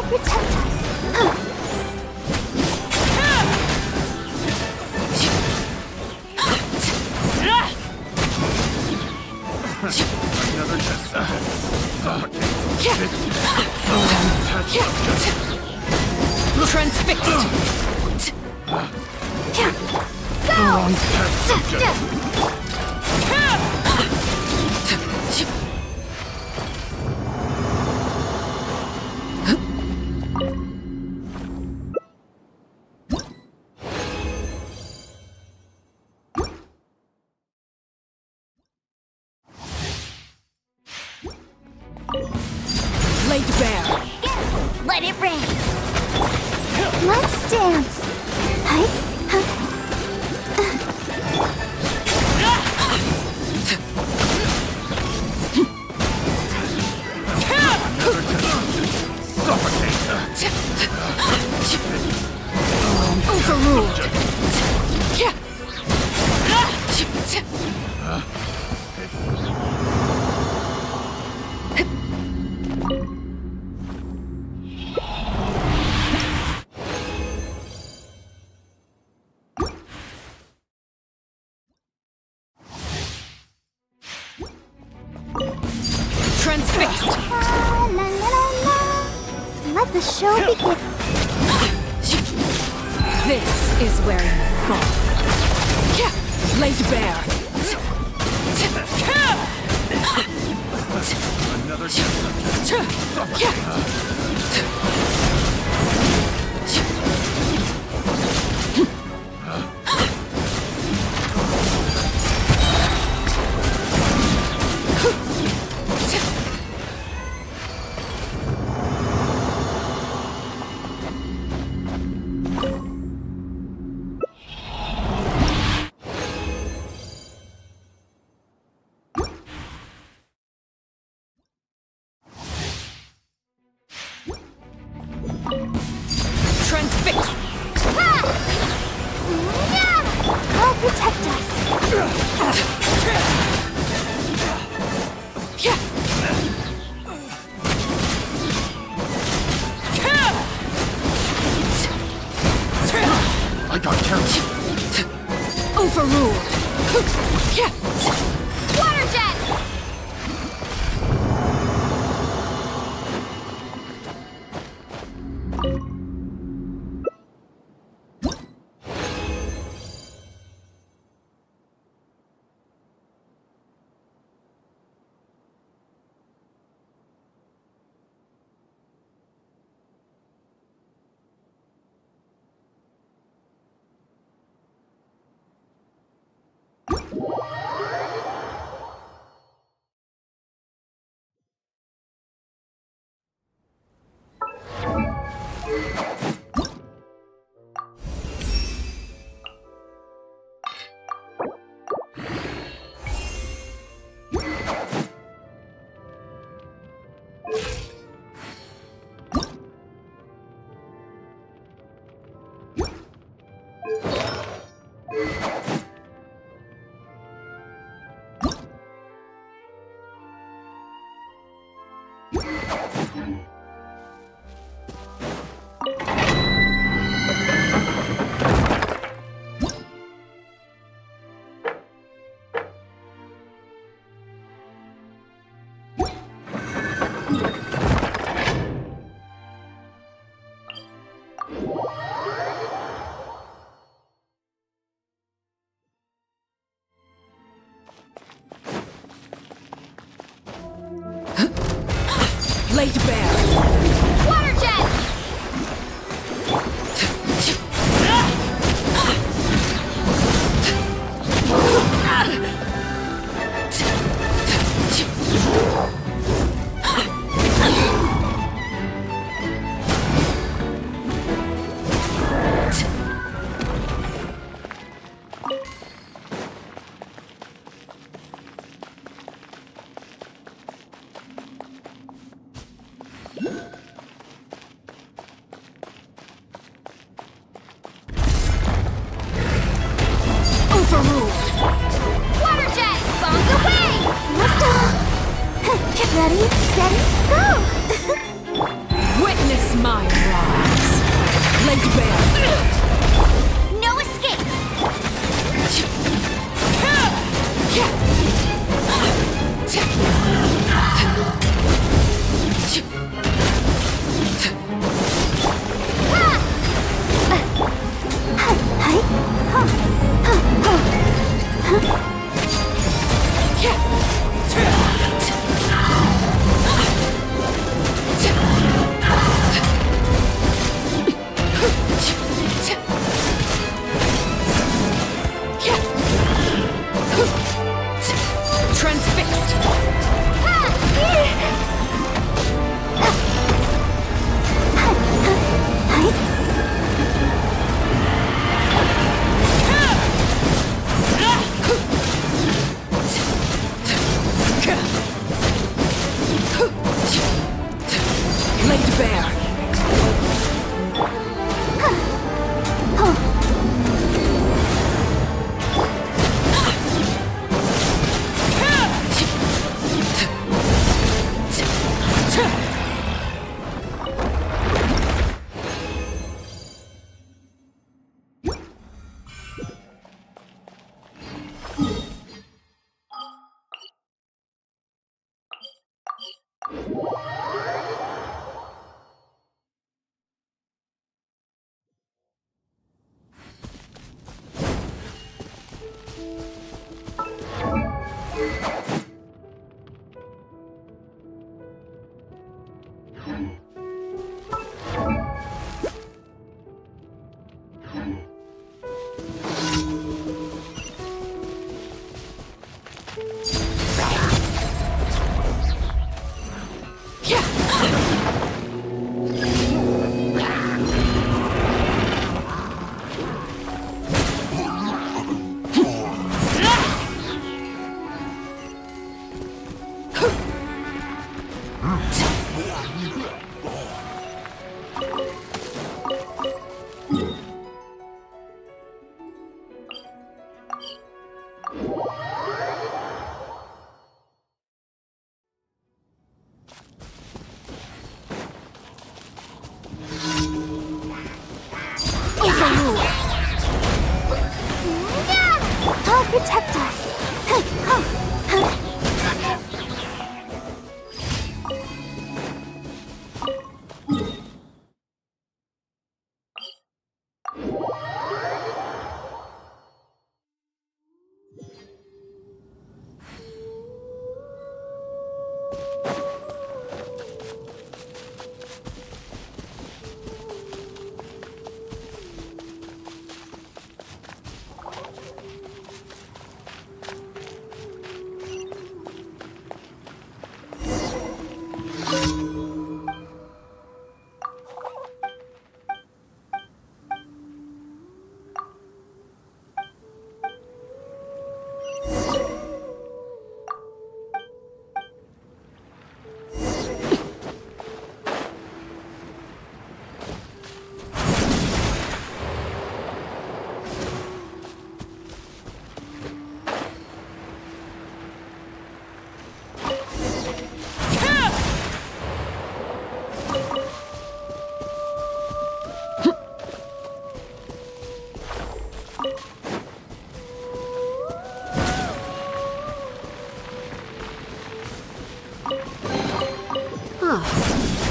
protect us. Another test. Transfixed. Go! Laid bare. Let it rain. Let's dance. Hi. Overruled. Transfixed. La, la, la, la. Let the show begin. This is where you fall. Laid bare. Another test. Transfixed. I'll protect us. I got carried. Overruled. Water jet! Laid bare. Water jet! Overruled. Water jet! Bombs away! Get ready, steady, go! Witness my Transfixed. Laid bare. Dark chapters.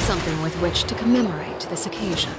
Something with which to commemorate this occasion.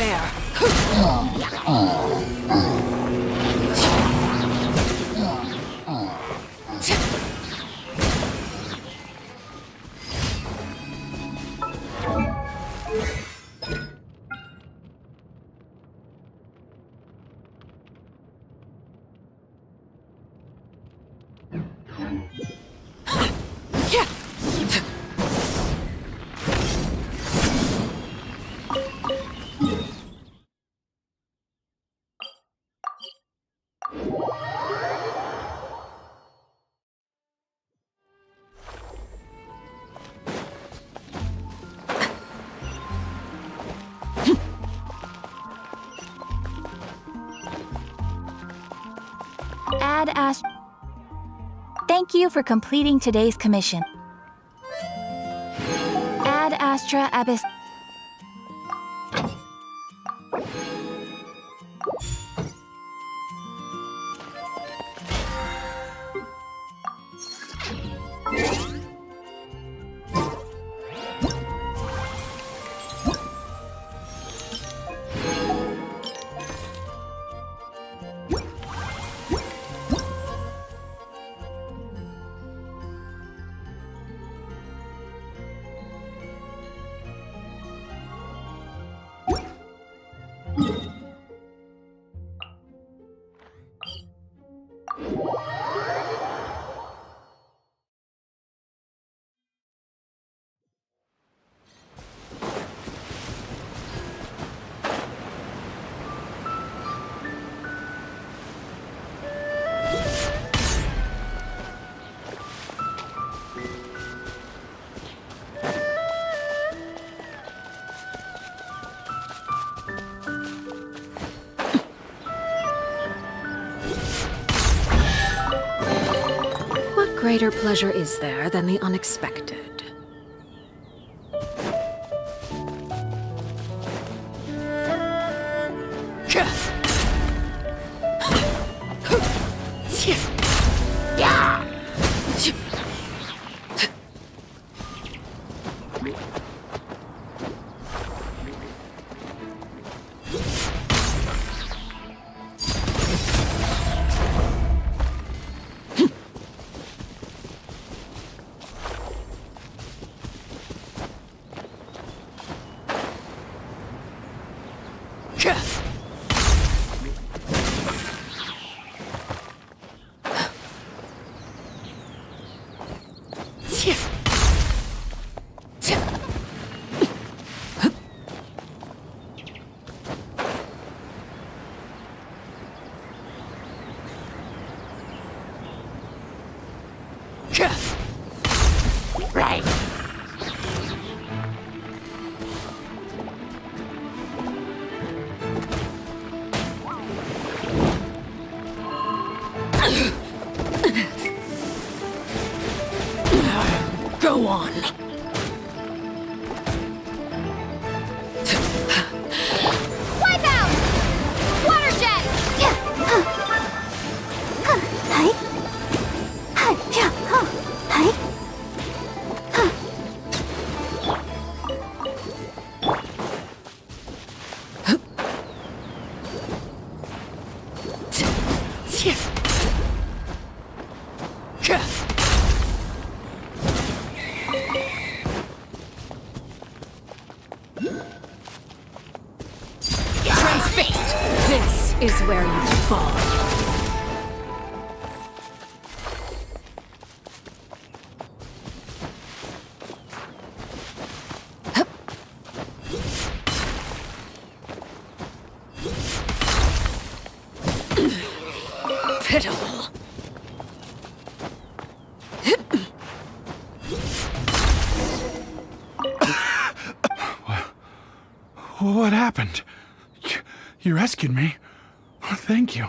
there. Ad Ast. Thank you for completing today's commission. Ad Astra Abyss. What greater pleasure is there than the unexpected? Right. Go on. Wipe out! Watershed! Hi. Hi. Hi. Transfixed! This is where you fall. Pitiful. What happened? You rescued me. Thank you.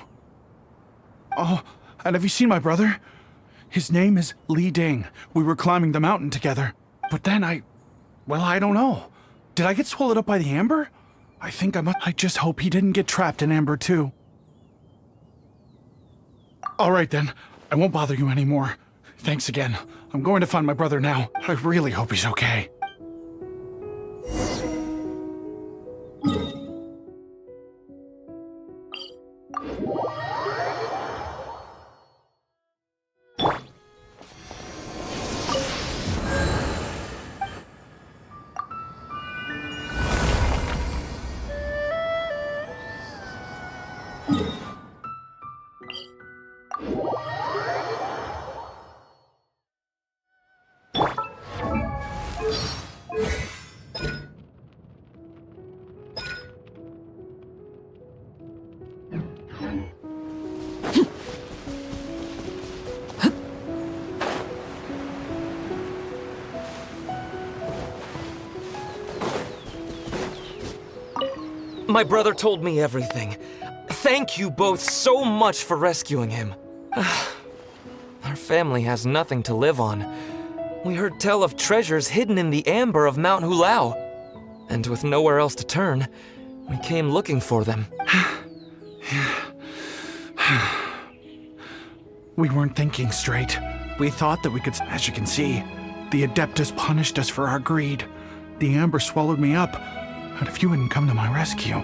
Oh, and have you seen my brother? His name is Li Ding. We were climbing the mountain together. But then well, I don't know. Did I get swallowed up by the amber? I think I must. I just hope he didn't get trapped in amber too. All right then. I won't bother you anymore. Thanks again. I'm going to find my brother now. I really hope he's okay. My brother told me everything. Thank you both so much for rescuing him. Our family has nothing to live on. We heard tell of treasures hidden in the amber of Mount Hulao. And with nowhere else to turn, we came looking for them. We weren't thinking straight. We thought that we could, as you can see, the Adeptus punished us for our greed. The amber swallowed me up, and if you hadn't come to my rescue,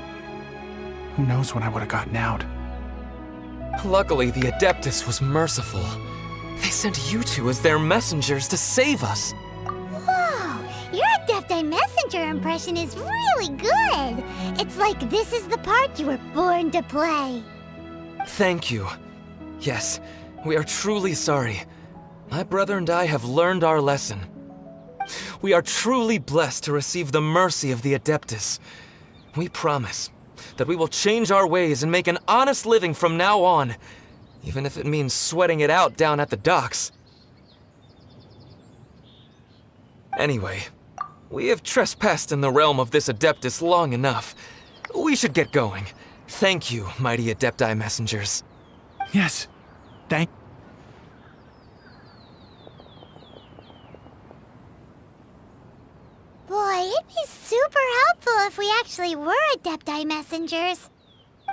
who knows when I would have gotten out. Luckily, the Adeptus was merciful. They sent you two as their messengers to save us. Whoa! Your Adepti Messenger impression is really good! It's like this is the part you were born to play. Thank you. Yes, we are truly sorry. My brother and I have learned our lesson. We are truly blessed to receive the mercy of the Adeptus. We promise that we will change our ways and make an honest living from now on, even if it means sweating it out down at the docks. Anyway, we have trespassed in the realm of this Adeptus long enough. We should get going. Thank you, mighty Adepti messengers. Yes, thank... Boy, it'd be super helpful if we actually were Adepti messengers.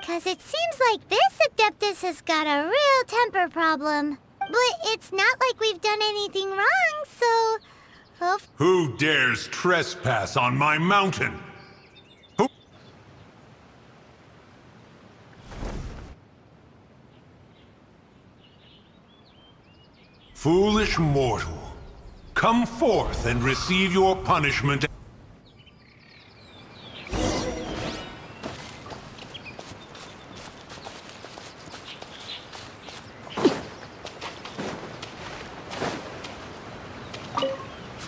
'Cause it seems like this Adeptus has got a real temper problem. But it's not like we've done anything wrong, so... Who dares trespass on my mountain? Who? Foolish mortal, come forth and receive your punishment.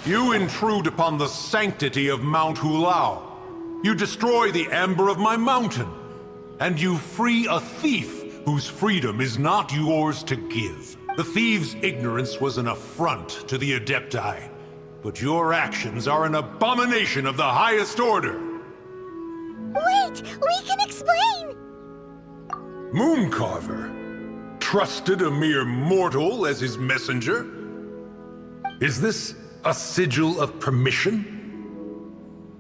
You intrude upon the sanctity of Mount Hulao. You destroy the amber of my mountain. And you free a thief whose freedom is not yours to give. The thief's ignorance was an affront to the Adepti. But your actions are an abomination of the highest order. Wait! We can explain! Mooncarver trusted a mere mortal as his messenger? Is this a sigil of permission?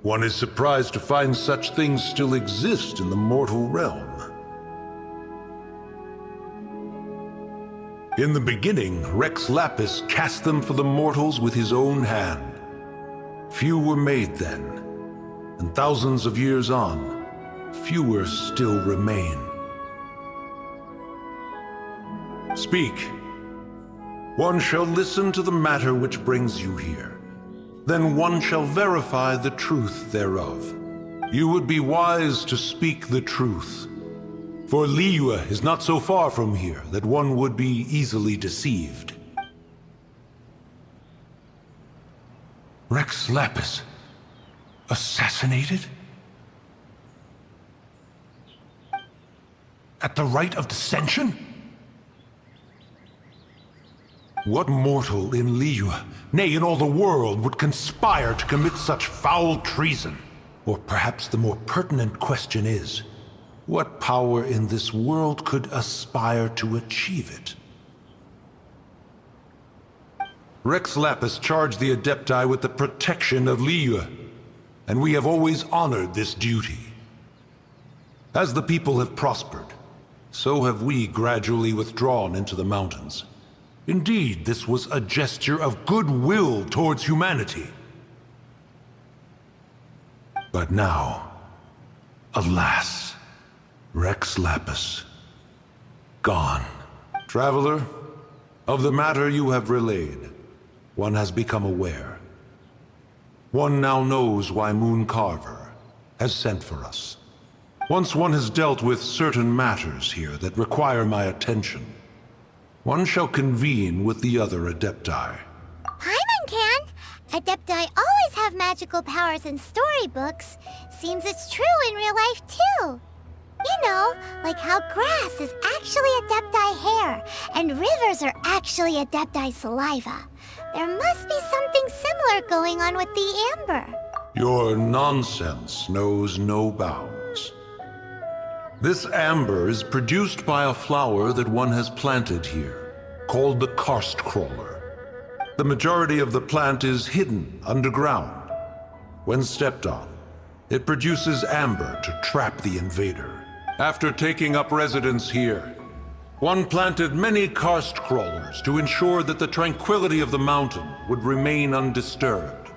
One is surprised to find such things still exist in the mortal realm. In the beginning, Rex Lapis cast them for the mortals with his own hand. Few were made then, and thousands of years on, fewer still remain. Speak. One shall listen to the matter which brings you here. Then one shall verify the truth thereof. You would be wise to speak the truth. For Liyue is not so far from here that one would be easily deceived. Rex Lapis, assassinated? At the rite of dissension? What mortal in Liyue, nay, in all the world, would conspire to commit such foul treason? Or perhaps the more pertinent question is, what power in this world could aspire to achieve it? Rex Lapis charged the Adepti with the protection of Liyue, and we have always honored this duty. As the people have prospered, so have we gradually withdrawn into the mountains. Indeed, this was a gesture of goodwill towards humanity. But now, alas, Rex Lapis, gone. Traveler, of the matter you have relayed, one has become aware. One now knows why Mooncarver has sent for us. Once one has dealt with certain matters here that require my attention, one shall convene with the other Adepti. Paimon can! Adepti always have magical powers in storybooks. Seems it's true in real life, too. You know, like how grass is actually Adepti hair, and rivers are actually Adepti saliva. There must be something similar going on with the amber. Your nonsense knows no bounds. This amber is produced by a flower that one has planted here, called the karst crawler. The majority of the plant is hidden underground. When stepped on, it produces amber to trap the invader. After taking up residence here, one planted many karst crawlers to ensure that the tranquility of the mountain would remain undisturbed.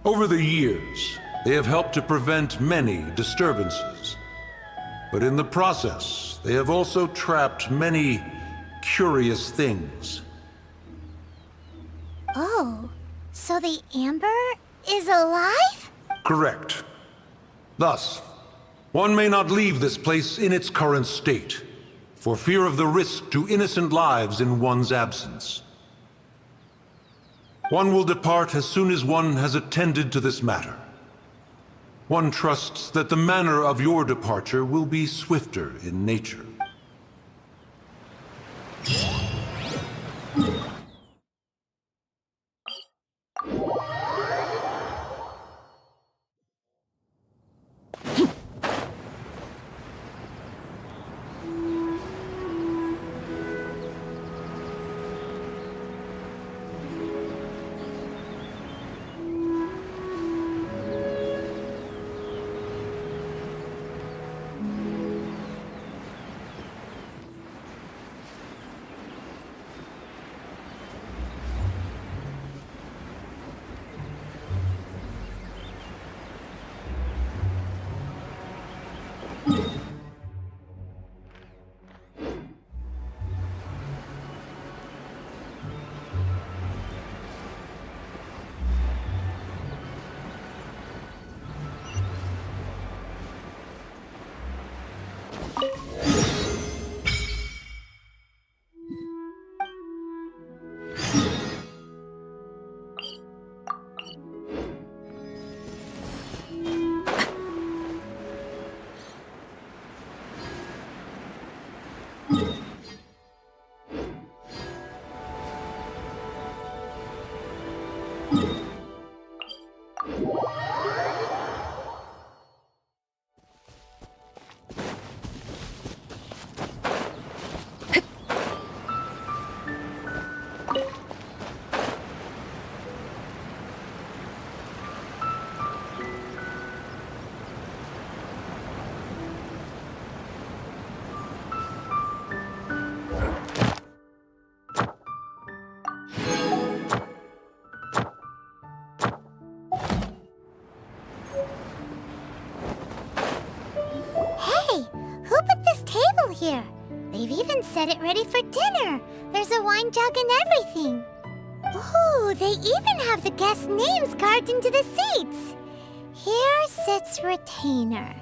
Over the years, they have helped to prevent many disturbances. But in the process, they have also trapped many curious things. Oh, so the amber is alive? Correct. Thus, one may not leave this place in its current state, for fear of the risk to innocent lives in one's absence. One will depart as soon as one has attended to this matter. One trusts that the manner of your departure will be swifter in nature. Here. They've even set it ready for dinner. There's a wine jug and everything. Ooh, they even have the guests' names carved into the seats. Here sits Retainer.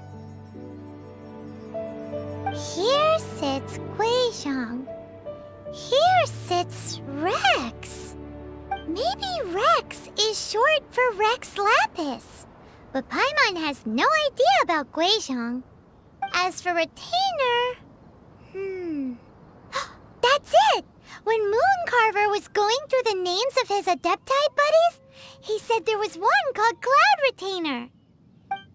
Here sits Guizhong. Here sits Rex. Maybe Rex is short for Rex Lapis. But Paimon has no idea about Guizhong. As for Retainer... That's it! When Mooncarver was going through the names of his Adepti buddies, he said there was one called Cloud Retainer.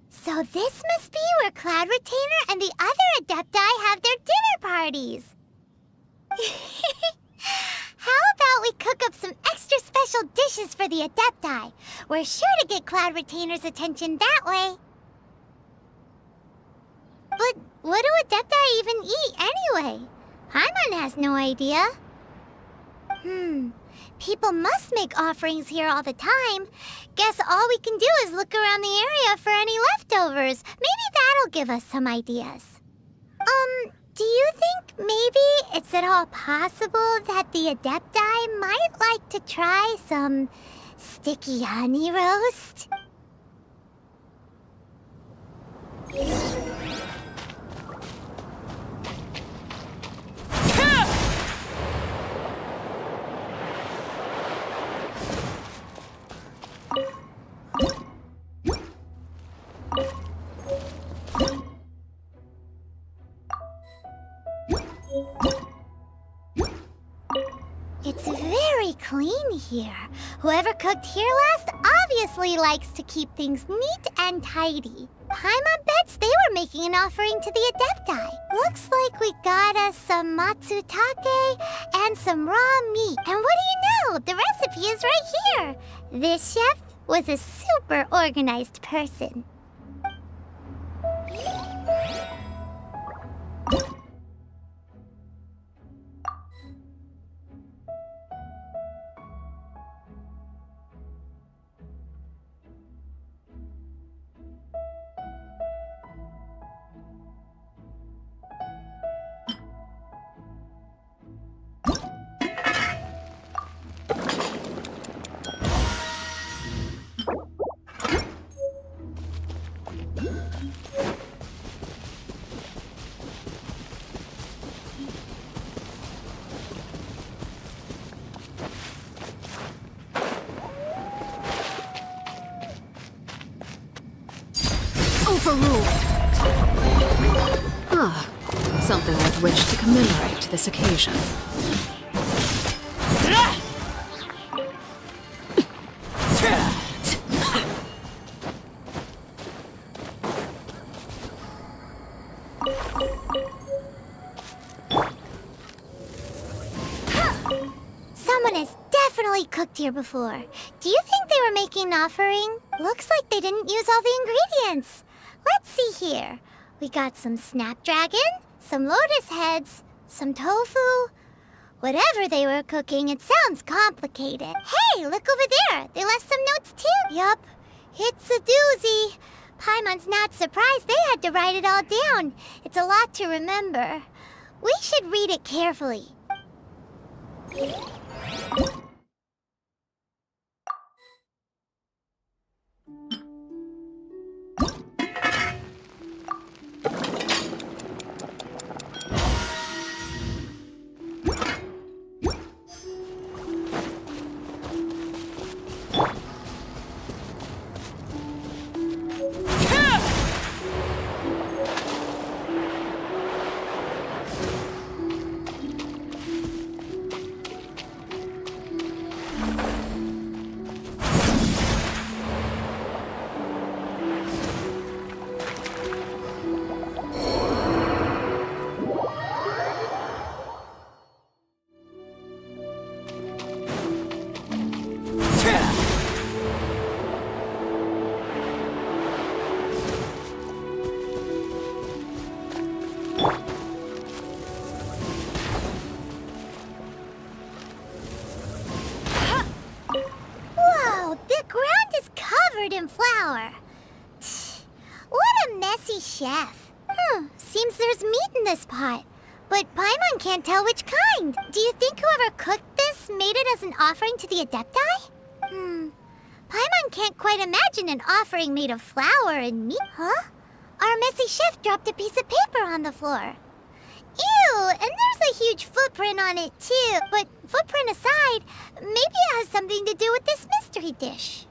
So this must be where Cloud Retainer and the other Adepti have their dinner parties. How about we cook up some extra special dishes for the Adepti? We're sure to get Cloud Retainer's attention that way. But what do Adepti even eat anyway? Paimon has no idea. People must make offerings here all the time. Guess all we can do is look around the area for any leftovers. Maybe that'll give us some ideas. Do you think maybe it's at all possible that the Adepti might like to try some sticky honey roast? It's very clean here. Whoever cooked here last obviously likes to keep things neat and tidy. Paimon bets they were making an offering to the Adepti. Looks like we got us some matsutake and some raw meat. And what do you know? The recipe is right here. This chef was a super organized person. Overruled. Ah, something with which to commemorate this occasion. Someone has definitely cooked here before. Do you think they were making an offering? Looks like they didn't use all the ingredients. Let's see here. We got some snapdragon, some lotus heads, some tofu. Whatever they were cooking, it sounds complicated. Hey, look over there. They left some notes too. Yup, it's a doozy. Paimon's not surprised they had to write it all down. It's a lot to remember. We should read it carefully. Whoa, the ground is covered in flour. What a messy chef. Seems there's meat in this pot. But Paimon can't tell which kind. Do you think whoever cooked this made it as an offering to the Adepti? Paimon can't quite imagine an offering made of flour and meat. Huh? Our messy chef dropped a piece of paper on the floor. Ew, and there's a huge footprint on it too. But footprint aside, maybe it has something to do with this mystery dish.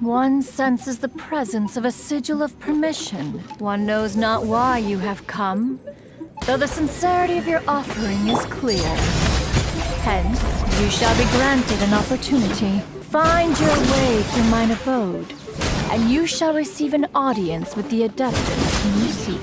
One senses the presence of a sigil of permission. One knows not why you have come, though the sincerity of your offering is clear. Hence, you shall be granted an opportunity. Find your way through mine abode, and you shall receive an audience with the Adeptus whom you seek.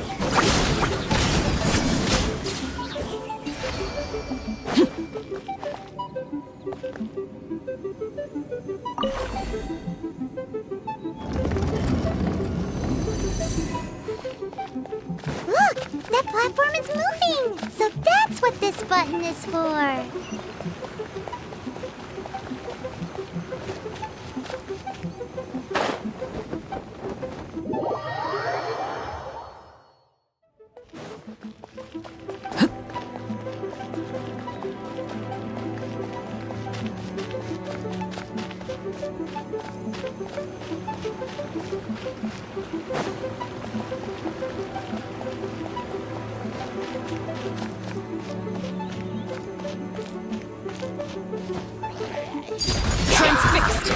Look! That platform is moving! So that's what this button is for! Transfixed!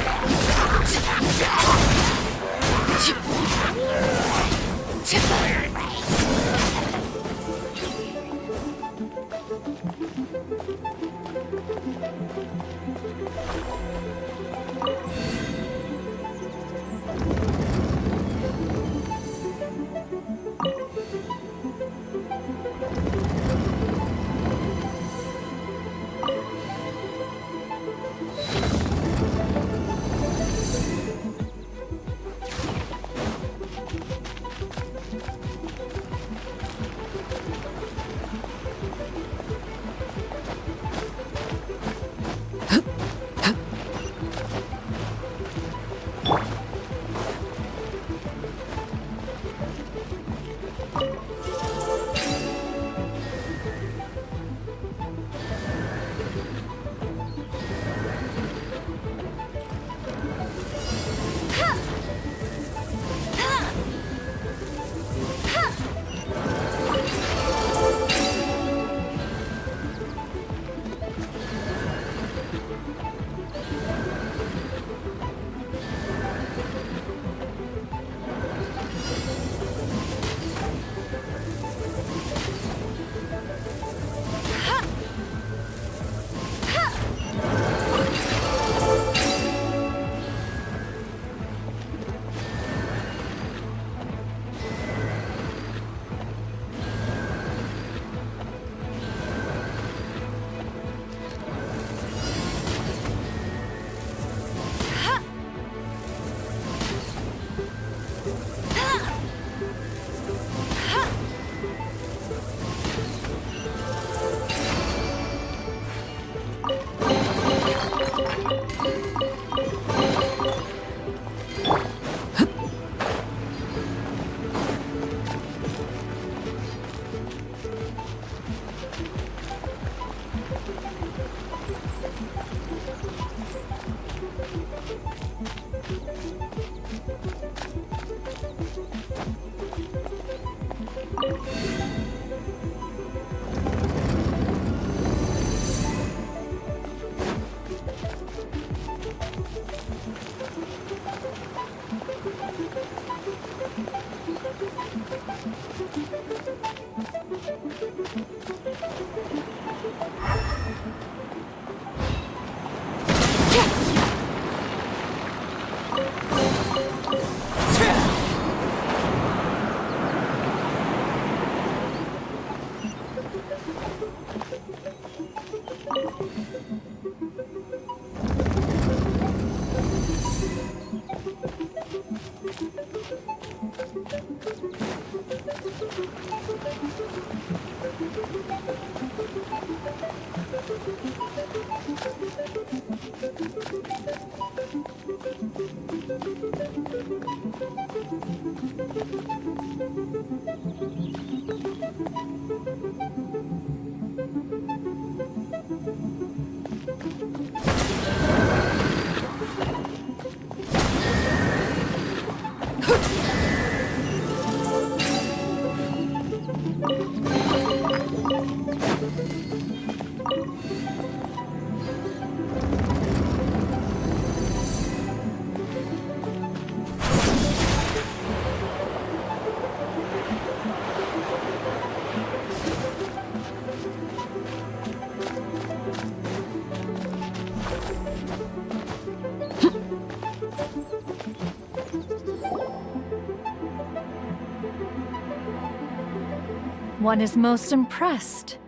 one is most impressed.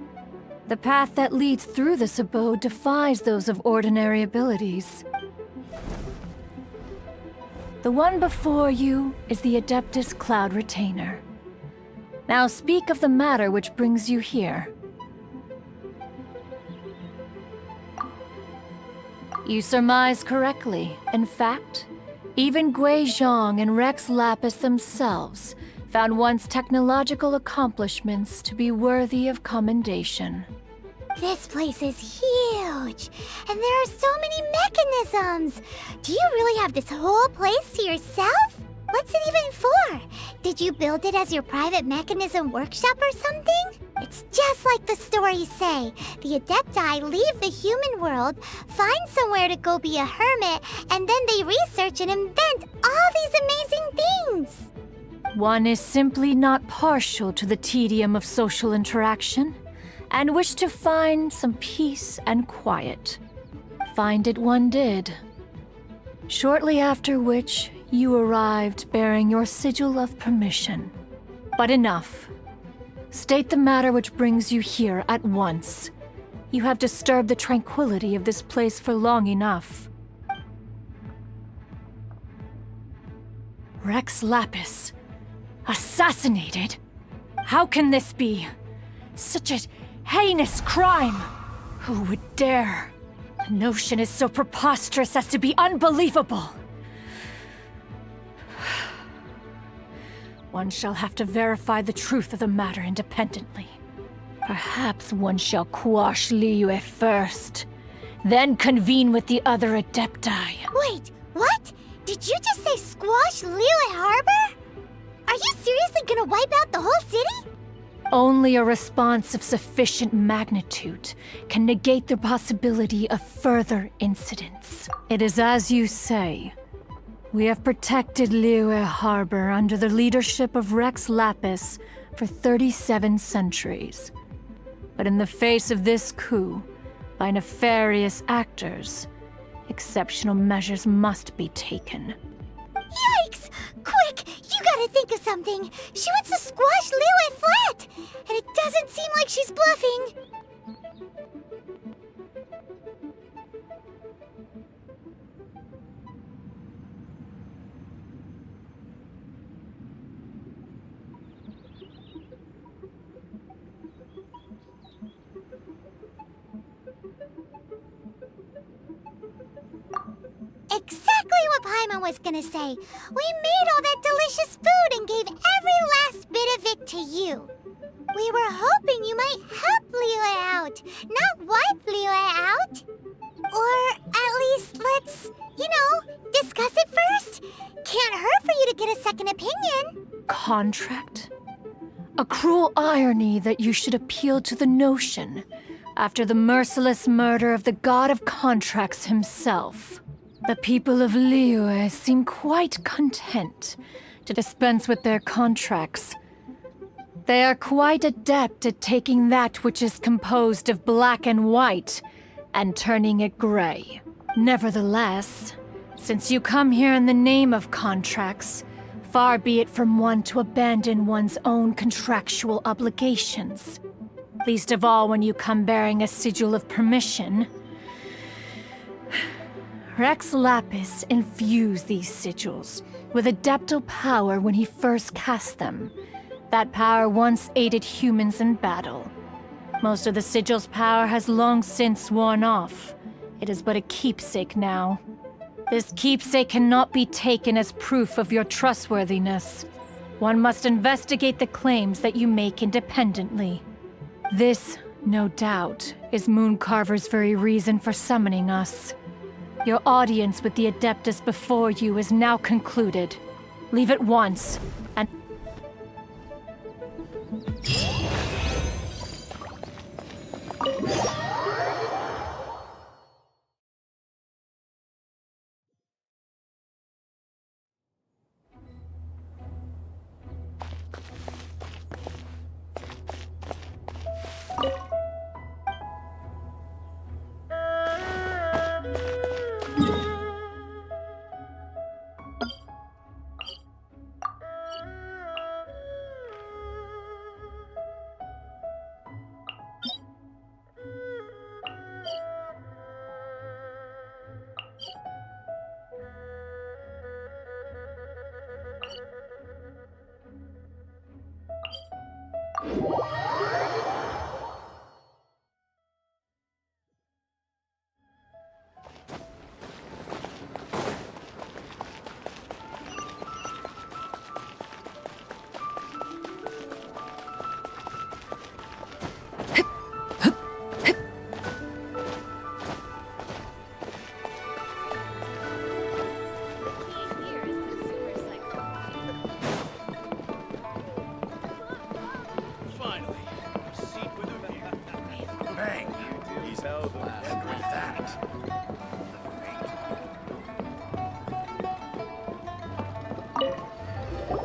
The path that leads through this abode defies those of ordinary abilities. The one before you is the Adeptus Cloud Retainer. Now speak of the matter which brings you here. You surmise correctly. In fact, even Gui Zhang and Rex Lapis themselves found one's technological accomplishments to be worthy of commendation. This place is huge, and there are so many mechanisms. Do you really have this whole place to yourself? What's it even for? Did you build it as your private mechanism workshop or something? It's just like the stories say. The Adepti leave the human world, find somewhere to go be a hermit, and then they research and invent all these amazing things. One is simply not partial to the tedium of social interaction, and wished to find some peace and quiet. Find it one did. Shortly after which, you arrived bearing your sigil of permission. But enough. State the matter which brings you here at once. You have disturbed the tranquility of this place for long enough. Rex Lapis. Assassinated? How can this be? Such a heinous crime! Who would dare? The notion is so preposterous as to be unbelievable. One shall have to verify the truth of the matter independently. Perhaps one shall quash Liyue first, then convene with the other Adepti. Wait, what? Did you just say squash Liyue Harbor? Are you seriously gonna wipe out the whole city? Only a response of sufficient magnitude can negate the possibility of further incidents. It is as you say. We have protected Liyue Harbor under the leadership of Rex Lapis for 37 centuries. But in the face of this coup, by nefarious actors, exceptional measures must be taken. Yikes! Quick, you gotta think of something. She wants to squash Liyue flat, and it doesn't seem like she's bluffing. Exactly what Paimon was gonna say. We made all that delicious food and gave every last bit of it to you. We were hoping you might help Liyue out, not wipe Liyue out. Or at least let's, discuss it first. Can't hurt for you to get a second opinion. Contract? A cruel irony that you should appeal to the notion after the merciless murder of the god of contracts himself. The people of Liyue seem quite content to dispense with their contracts. They are quite adept at taking that which is composed of black and white and turning it gray. Nevertheless, since you come here in the name of contracts, far be it from one to abandon one's own contractual obligations. Least of all when you come bearing a sigil of permission. Rex Lapis infused these sigils with adeptal power when he first cast them. That power once aided humans in battle. Most of the sigil's power has long since worn off. It is but a keepsake now. This keepsake cannot be taken as proof of your trustworthiness. One must investigate the claims that you make independently. This, no doubt, is Mooncarver's very reason for summoning us. Your audience with the Adeptus before you is now concluded. Leave at once, and...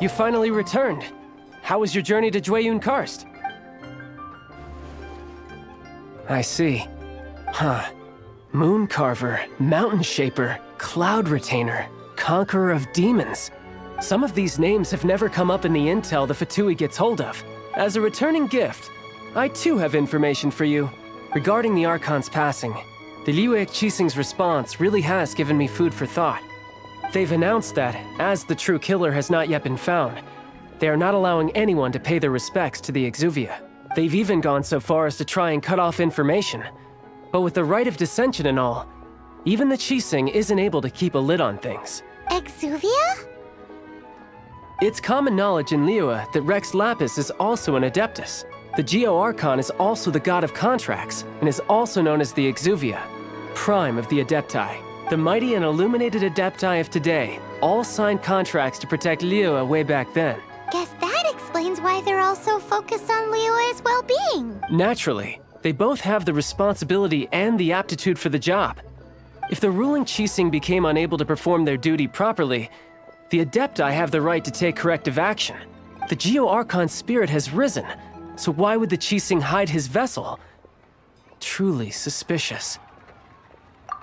You finally returned. How was your journey to Jueyun Karst? I see. Huh. Moon Carver, Mountain Shaper, Cloud Retainer, Conqueror of Demons. Some of these names have never come up in the intel the f2p gets hold of. As a returning gift, I too have information for you. Regarding the Archon's passing, the Liyue Qixing's response really has given me food for thought. They've announced that, as the true killer has not yet been found, they are not allowing anyone to pay their respects to the Exuvia. They've even gone so far as to try and cut off information. But with the right of dissension and all, even the Qixing isn't able to keep a lid on things. Exuvia? It's common knowledge in Liyue that Rex Lapis is also an Adeptus. The Geo-Archon is also the god of contracts, and is also known as the Exuvia, prime of the Adepti. The mighty and illuminated Adepti of today all signed contracts to protect Liyue way back then. Guess that explains why they're all so focused on Liyue's well-being. Naturally, they both have the responsibility and the aptitude for the job. If the ruling Qixing became unable to perform their duty properly, the Adepti have the right to take corrective action. The Geo-Archon's spirit has risen, so why would the Qixing hide his vessel? Truly suspicious.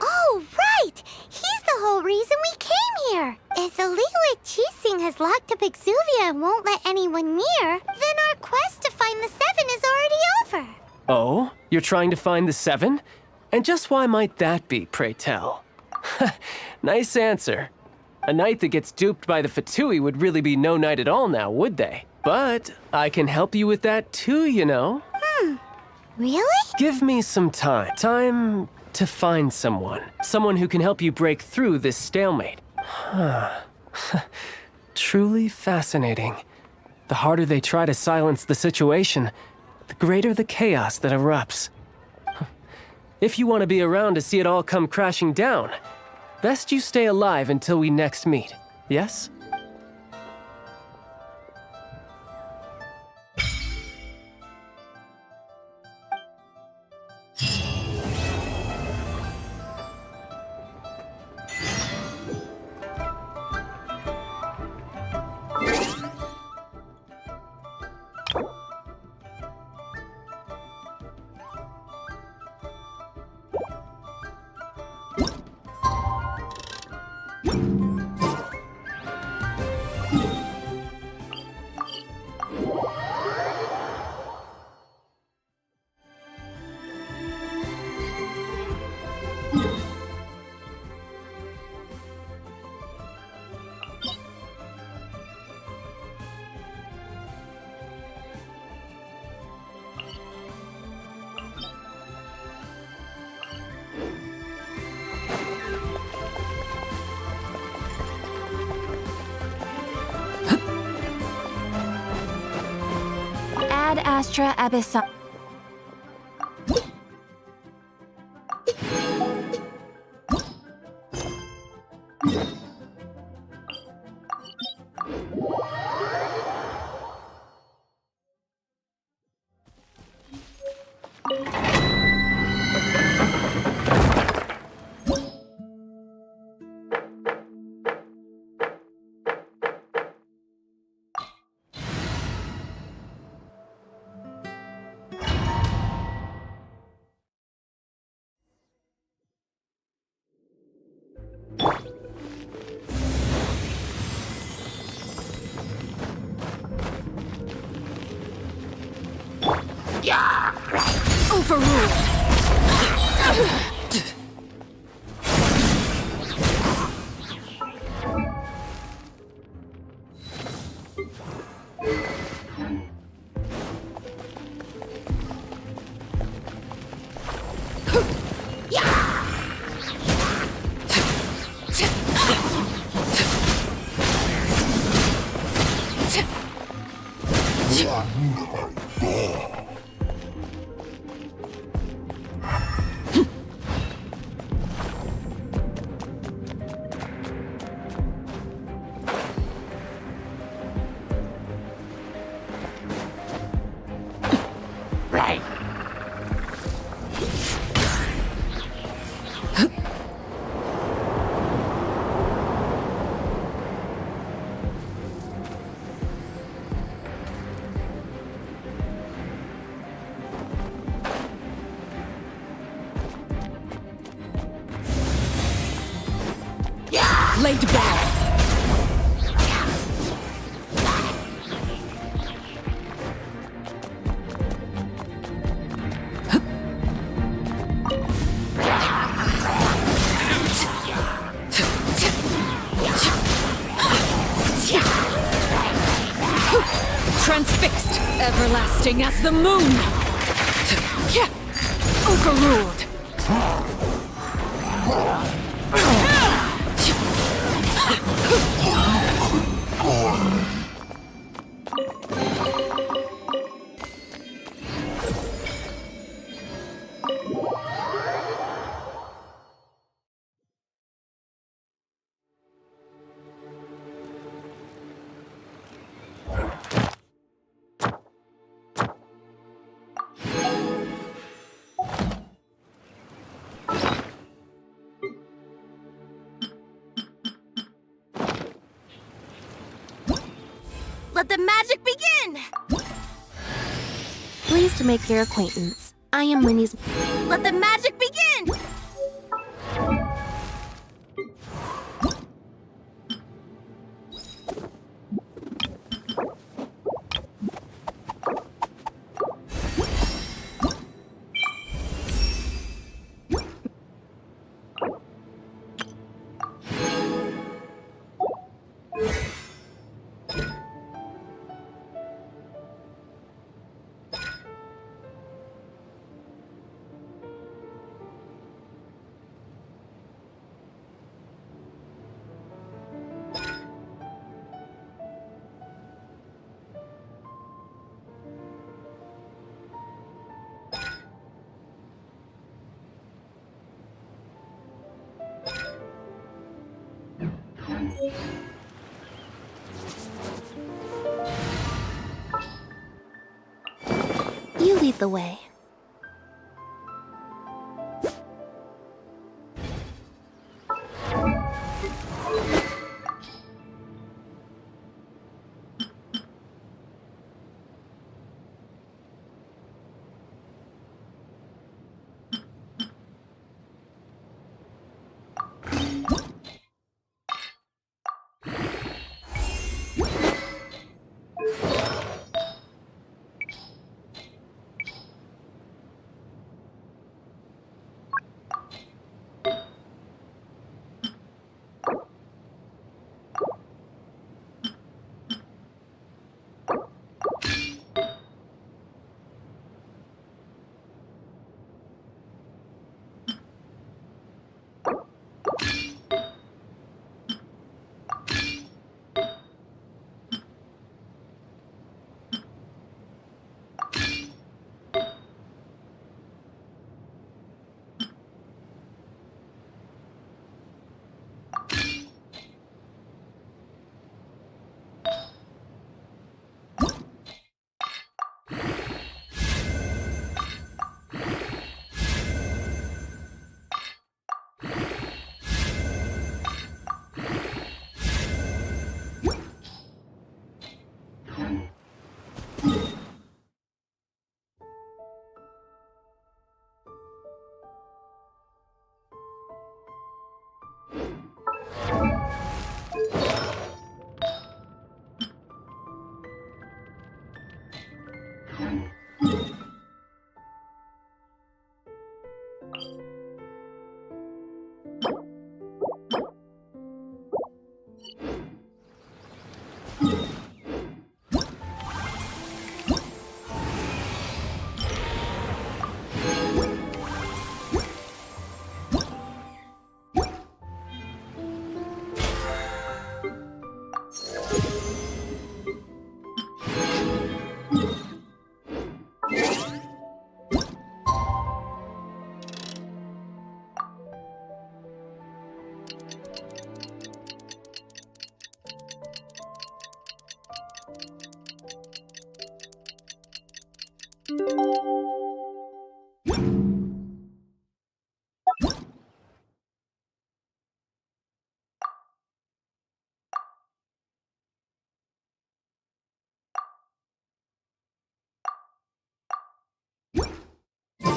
Oh, right! He's the whole reason we came here! If the Liyue Qixing has locked up Exuvia and won't let anyone near, then our quest to find the Seven is already over. Oh? You're trying to find the Seven? And just why might that be, pray tell? Nice answer. A knight that gets duped by the f2p would really be no knight at all now, would they? But I can help you with that too, you know. Really? Give me some time. Time to find someone. Someone who can help you break through this stalemate. Truly fascinating. The harder they try to silence the situation, the greater the chaos that erupts. If you want to be around to see it all come crashing down, best you stay alive until we next meet, yes? Ad Astra Abyssal. Overruled. Transfixed, everlasting as the moon. Overruled. Let the magic begin! Pleased to make your acquaintance. I am Winnie's. Let the magic begin! You lead the way.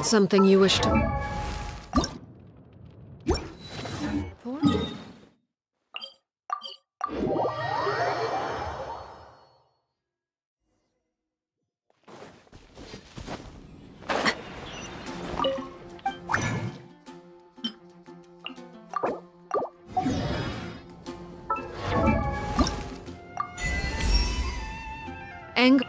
Something you wish to... Anger.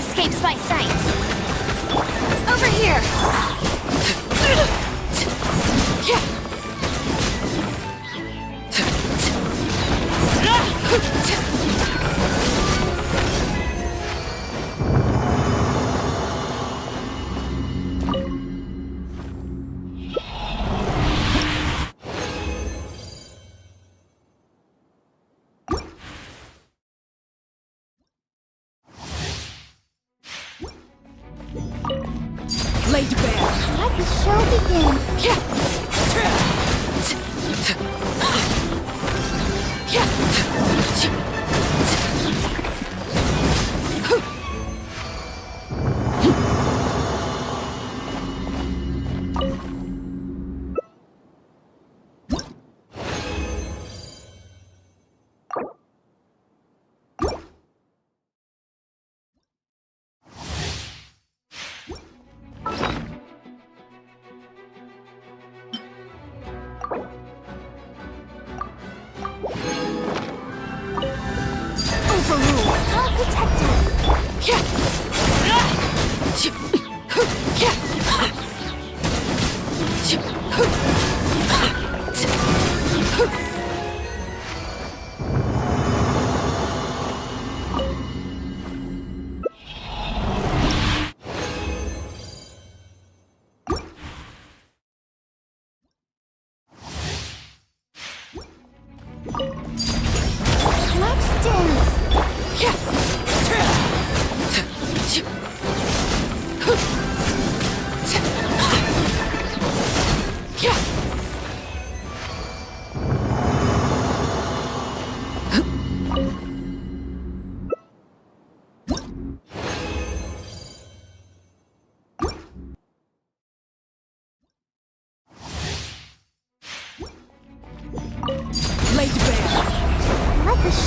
escapes my sight! Over here! Laid bare. Let the show begin. I'll protect Let's dance.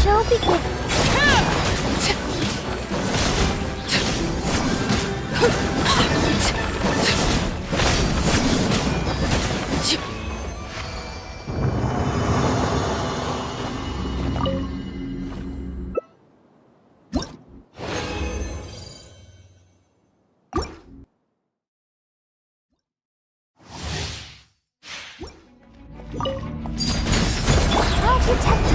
show begin? I'll protect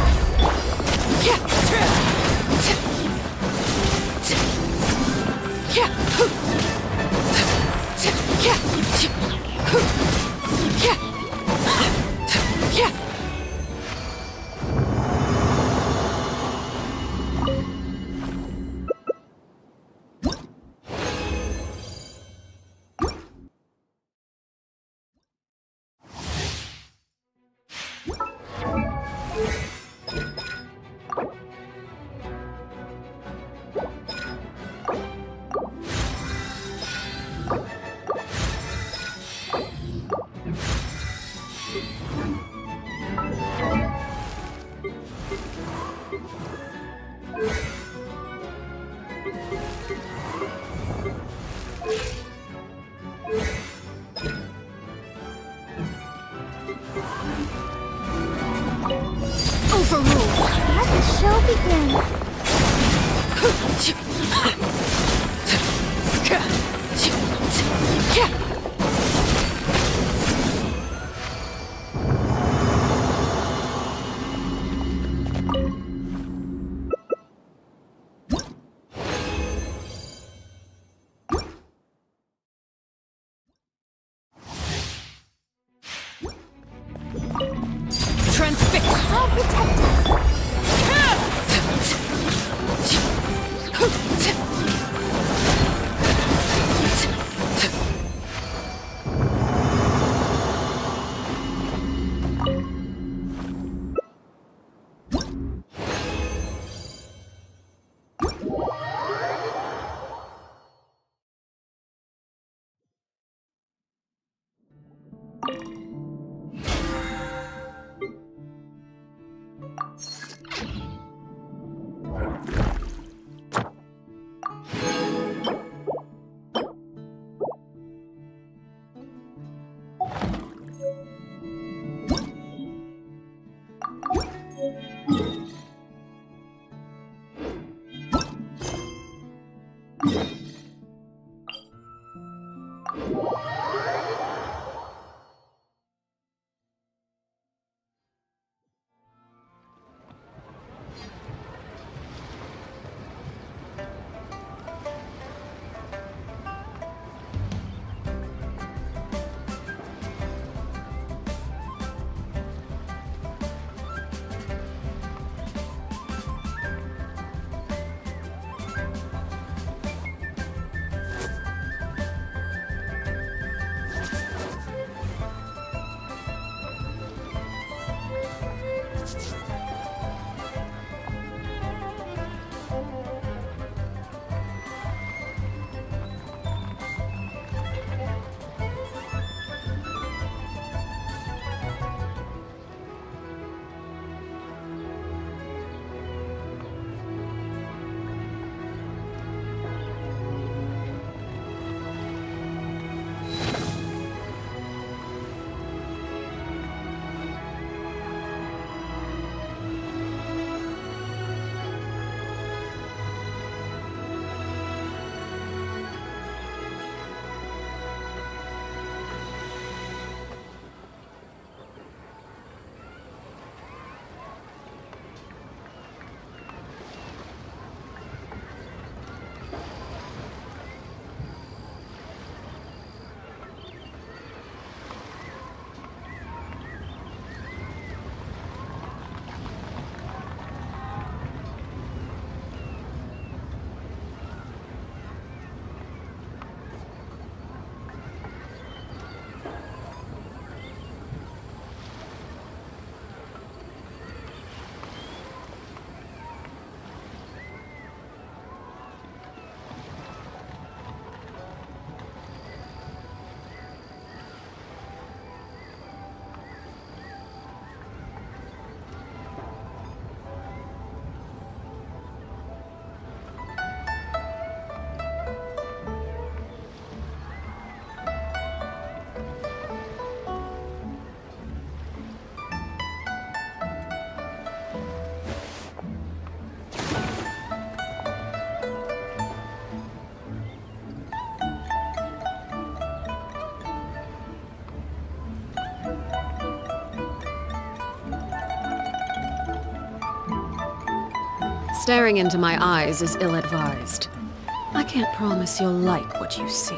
Overruled. Let the show begin. Transfix. I'll protect us. Staring into my eyes is ill-advised. I can't promise you'll like what you see.